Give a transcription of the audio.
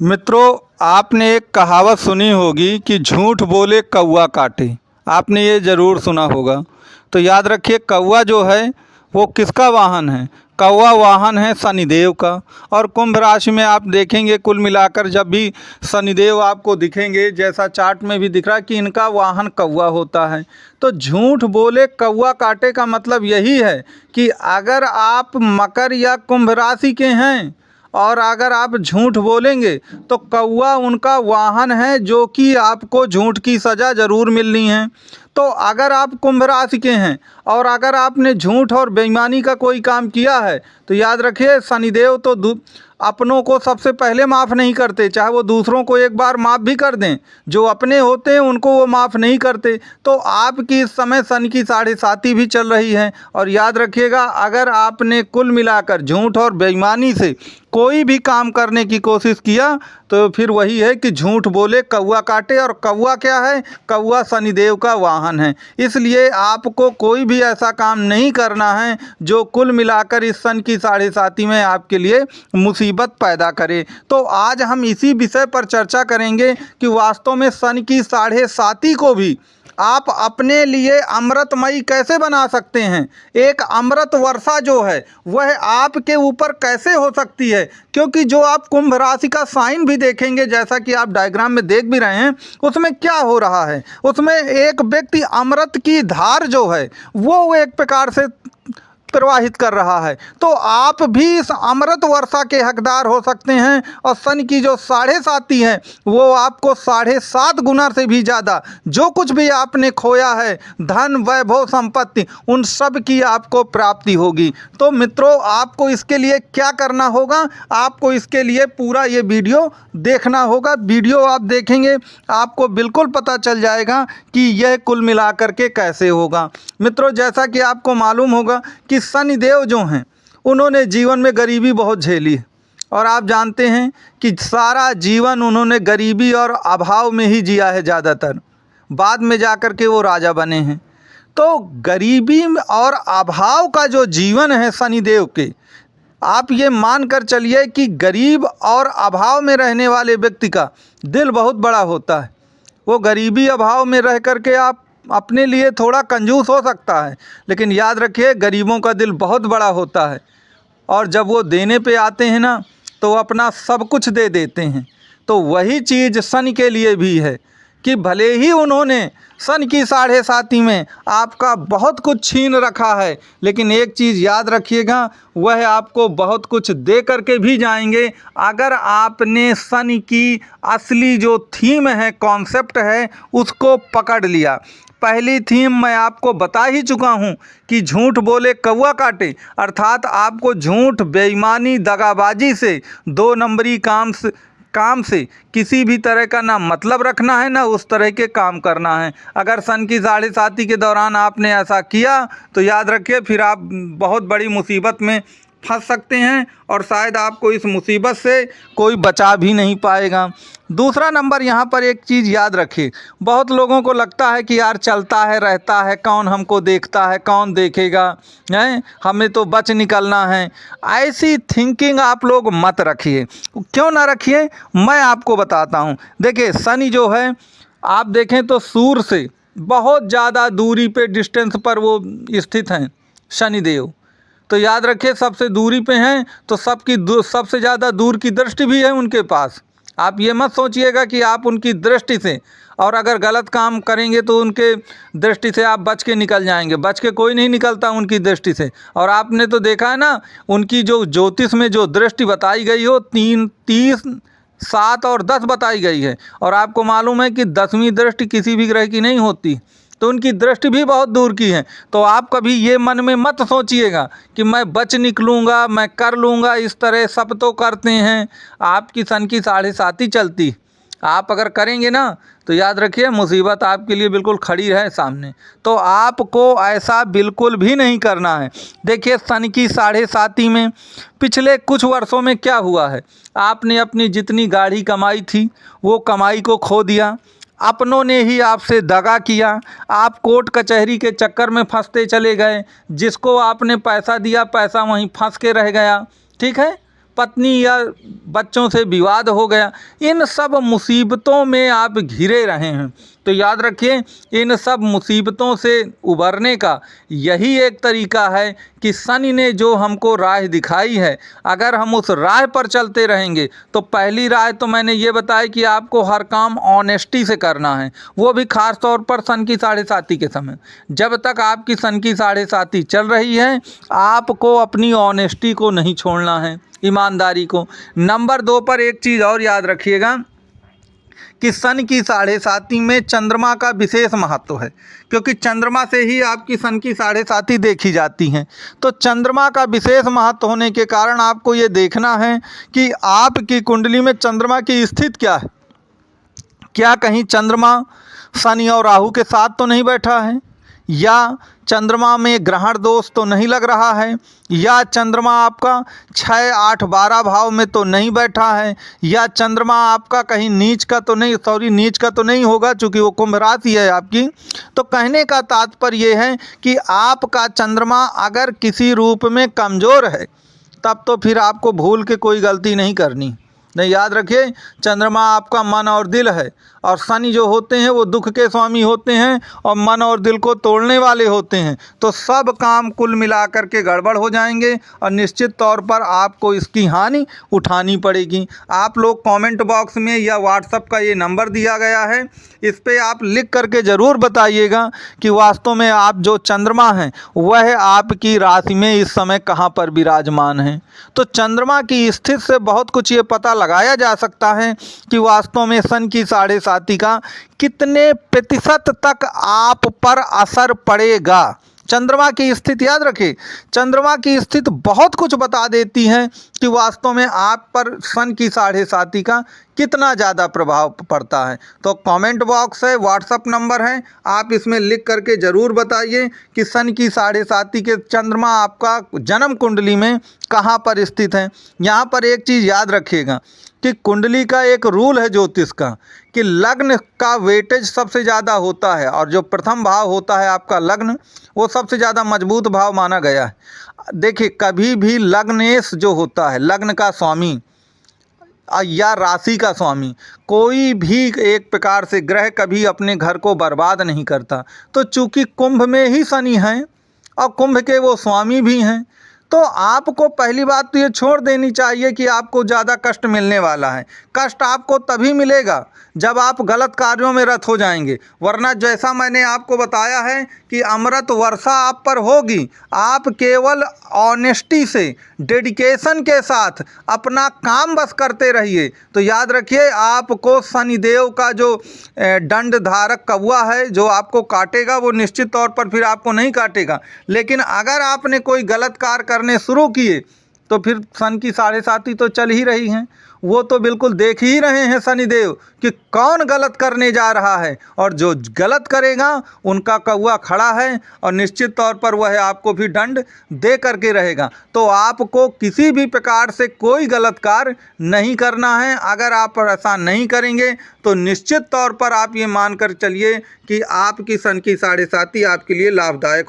मित्रों, आपने एक कहावत सुनी होगी कि झूठ बोले कौवा काटे। आपने ये ज़रूर सुना होगा। तो याद रखिए, कौवा जो है वो किसका वाहन है? कौवा वाहन है शनिदेव का। और कुंभ राशि में आप देखेंगे, कुल मिलाकर जब भी शनिदेव आपको दिखेंगे, जैसा चार्ट में भी दिख रहा है कि इनका वाहन कौवा होता है। तो झूठ बोले कौवा काटे का मतलब यही है कि अगर आप मकर या कुंभ राशि के हैं और अगर आप झूठ बोलेंगे तो कौवा उनका वाहन है, जो कि आपको झूठ की सज़ा ज़रूर मिलनी है। तो अगर आप कुंभ राशि के हैं और अगर आपने झूठ और बेईमानी का कोई काम किया है तो याद रखिए, शनिदेव तो अपनों को सबसे पहले माफ़ नहीं करते, चाहे वो दूसरों को एक बार माफ़ भी कर दें, जो अपने होते हैं उनको वो माफ़ नहीं करते। तो आपकी इस समय सन की 7.5 भी चल रही है। और याद रखिएगा, अगर आपने कुल मिलाकर झूठ और बेईमानी से कोई भी काम करने की कोशिश किया तो फिर वही है कि झूठ बोले कौवा काटे। और कौवा क्या है? कौवा शनिदेव का वाहन है। इसलिए आपको कोई भी ऐसा काम नहीं करना है जो कुल मिलाकर इस सन की 7.5 में आपके लिए मुसीबत पैदा करे। तो आज हम इसी विषय पर चर्चा करेंगे कि वास्तव में सन की 7.5 को भी आप अपने लिए अमृतमयी कैसे बना सकते हैं। एक अमृत वर्षा जो है वह आपके ऊपर कैसे हो सकती है, क्योंकि जो आप कुंभ राशि का साइन भी देखेंगे, जैसा कि आप डायग्राम में देख भी रहे हैं, उसमें क्या हो रहा है, उसमें एक व्यक्ति अमृत की धार जो है वो एक प्रकार से प्रवाहित कर रहा है। तो आप भी इस अमृत वर्षा के हकदार हो सकते हैं। और सन की जो 7.5 है वो आपको 7.5 गुना से भी ज़्यादा जो कुछ भी आपने खोया है, धन वैभव संपत्ति, उन सब की आपको प्राप्ति होगी। तो मित्रों, आपको इसके लिए क्या करना होगा? आपको इसके लिए पूरा ये वीडियो देखना होगा। वीडियो आप देखेंगे आपको बिल्कुल पता चल जाएगा कि यह कुल मिलाकर के कैसे होगा। मित्रों, जैसा कि आपको मालूम होगा कि शनिदेव जो हैं उन्होंने जीवन में गरीबी बहुत झेली और आप जानते हैं कि सारा जीवन उन्होंने गरीबी और अभाव में ही जिया है ज़्यादातर। बाद में जाकर के वो राजा बने हैं। तो गरीबी और अभाव का जो जीवन है शनिदेव के, आप ये मान कर चलिए कि गरीब और अभाव में रहने वाले व्यक्ति का दिल बहुत बड़ा होता है। वो गरीबी अभाव में रह कर के आप अपने लिए थोड़ा कंजूस हो सकता है, लेकिन याद रखिए गरीबों का दिल बहुत बड़ा होता है। और जब वो देने पे आते हैं ना, तो अपना सब कुछ दे देते हैं। तो वही चीज़ सन के लिए भी है कि भले ही उन्होंने सन की 7.5 में आपका बहुत कुछ छीन रखा है, लेकिन एक चीज़ याद रखिएगा, वह आपको बहुत कुछ दे करके भी जाएंगे अगर आपने सन की असली जो थीम है, कॉन्सेप्ट है, उसको पकड़ लिया। पहली थीम मैं आपको बता ही चुका हूँ कि झूठ बोले कौवा काटे, अर्थात आपको झूठ, बेईमानी, दगाबाजी से, 2 नंबरी काम से किसी भी तरह का ना मतलब रखना है, ना उस तरह के काम करना है। अगर सन की 7.5 के दौरान आपने ऐसा किया तो याद रखिए फिर आप बहुत बड़ी मुसीबत में फंस सकते हैं और शायद आपको इस मुसीबत से कोई बचा भी नहीं पाएगा। दूसरा नंबर, यहाँ पर एक चीज़ याद रखिए, बहुत लोगों को लगता है कि यार चलता है रहता है, कौन हमको देखता है, कौन देखेगा, हैं, हमें तो बच निकलना है। ऐसी थिंकिंग आप लोग मत रखिए। क्यों ना रखिए, मैं आपको बताता हूँ। देखिए, शनि जो है आप देखें तो सूर्य से बहुत ज़्यादा दूरी पे, डिस्टेंस पर वो स्थित हैं शनिदेव। तो याद रखिए, सबसे दूरी पे हैं तो सबसे ज़्यादा दूर की दृष्टि भी है उनके पास। आप ये मत सोचिएगा कि आप उनकी दृष्टि से, और अगर गलत काम करेंगे तो उनके दृष्टि से आप बच के निकल जाएंगे। बच के कोई नहीं निकलता उनकी दृष्टि से। और आपने तो देखा है ना, उनकी जो ज्योतिष में जो दृष्टि बताई गई हो, 3, 30, 7 और 10 बताई गई है। और आपको मालूम है कि 10वीं दृष्टि किसी भी ग्रह की नहीं होती, तो उनकी दृष्टि भी बहुत दूर की है। तो आप कभी ये मन में मत सोचिएगा कि मैं बच निकलूँगा, मैं कर लूँगा, इस तरह सब तो करते हैं। आपकी सन की 7.5 चलती, आप अगर करेंगे ना तो याद रखिए मुसीबत आपके लिए बिल्कुल खड़ी है सामने। तो आपको ऐसा बिल्कुल भी नहीं करना है। देखिए, सन की 7.5 में पिछले कुछ वर्षों में क्या हुआ है, आपने अपनी जितनी गाढ़ी कमाई थी वो कमाई को खो दिया। अपनों ने ही आपसे दगा किया। आप कोर्ट कचहरी के चक्कर में फंसते चले गए। जिसको आपने पैसा दिया, पैसा वहीं फंस के रह गया। ठीक है, पत्नी या बच्चों से विवाद हो गया, इन सब मुसीबतों में आप घिरे रहे हैं। तो याद रखिए, इन सब मुसीबतों से उबरने का यही एक तरीका है कि शनि ने जो हमको राह दिखाई है, अगर हम उस राह पर चलते रहेंगे तो पहली राह तो मैंने ये बताई कि आपको हर काम ऑनेस्टी से करना है, वो भी खास तौर पर सन की 7.5 के समय। जब तक आपकी सन की 7.5 चल रही है, आपको अपनी ऑनेस्टी को नहीं छोड़ना है, ईमानदारी को। नंबर 2 पर एक चीज़ और याद रखिएगा कि सन की 7.5 में चंद्रमा का विशेष महत्व है, क्योंकि चंद्रमा से ही आपकी सन की 7.5 देखी जाती हैं। तो चंद्रमा का विशेष महत्व होने के कारण आपको ये देखना है कि आपकी कुंडली में चंद्रमा की स्थिति क्या है। क्या कहीं चंद्रमा शनि और राहु के साथ तो नहीं बैठा है, या चंद्रमा में ग्रहण दोष तो नहीं लग रहा है, या चंद्रमा आपका 6, 8, 12 भाव में तो नहीं बैठा है, या चंद्रमा आपका कहीं नीच का तो नहीं होगा, चूँकि वो कुंभ राशि है आपकी। तो कहने का तात्पर्य ये है कि आपका चंद्रमा अगर किसी रूप में कमज़ोर है, तब तो फिर आपको भूल के कोई गलती नहीं करनी। नहीं, याद रखिए, चंद्रमा आपका मन और दिल है, और शनि जो होते हैं वो दुख के स्वामी होते हैं और मन और दिल को तोड़ने वाले होते हैं। तो सब काम कुल मिलाकर के गड़बड़ हो जाएंगे और निश्चित तौर पर आपको इसकी हानि उठानी पड़ेगी। आप लोग कमेंट बॉक्स में या व्हाट्सएप का ये नंबर दिया गया है, इस पे आप लिख करके ज़रूर बताइएगा कि वास्तव में आप जो चंद्रमा हैं वह आपकी राशि में इस समय कहाँ पर विराजमान है। तो चंद्रमा की स्थिति से बहुत कुछ ये पता लगाया जा सकता है कि वास्तव में सन की 7.5 का कितने प्रतिशत तक आप पर असर पड़ेगा। चंद्रमा की स्थिति याद रखिए, चंद्रमा की स्थिति बहुत कुछ बता देती है कि वास्तव में आप पर सन की 7.5 का कितना ज़्यादा प्रभाव पड़ता है। तो कमेंट बॉक्स है, व्हाट्सअप नंबर है, आप इसमें लिख करके ज़रूर बताइए कि सन की 7.5 के चंद्रमा आपका जन्म कुंडली में कहाँ पर स्थित है। यहाँ पर एक चीज़ याद रखिएगा कि कुंडली का एक रूल है ज्योतिष का कि लग्न का वेटेज सबसे ज़्यादा होता है, और जो प्रथम भाव होता है आपका लग्न, वो सबसे ज़्यादा मजबूत भाव माना गया है। देखिए, कभी भी लग्नेश जो होता है, लग्न का स्वामी या राशि का स्वामी, कोई भी एक प्रकार से ग्रह कभी अपने घर को बर्बाद नहीं करता। तो चूंकि कुंभ में ही शनि हैं और कुंभ के वो स्वामी भी हैं, तो आपको पहली बात तो ये छोड़ देनी चाहिए कि आपको ज़्यादा कष्ट मिलने वाला है। कष्ट आपको तभी मिलेगा जब आप गलत कार्यों में रत हो जाएंगे, वरना जैसा मैंने आपको बताया है कि अमृत वर्षा आप पर होगी। आप केवल ऑनेस्टी से, डेडिकेशन के साथ अपना काम बस करते रहिए। तो याद रखिए, आपको शनिदेव का जो दंड धारक कौवा है जो आपको काटेगा, वो निश्चित तौर पर फिर आपको नहीं काटेगा। लेकिन अगर आपने कोई गलत कार्य करने शुरू किए तो फिर सन की 7.5 तो चल ही रही हैं, वो तो बिल्कुल देख ही रहे हैं शनिदेव कि कौन गलत करने जा रहा है, और जो गलत करेगा उनका कौवा खड़ा है और निश्चित तौर पर वह आपको भी दंड दे करके रहेगा। तो आपको किसी भी प्रकार से कोई गलत कार्य नहीं करना है। अगर आप ऐसा नहीं करेंगे तो निश्चित तौर पर आप ये मान कर चलिए कि आपकी सन की 7.5 आपके लिए लाभदायक हो।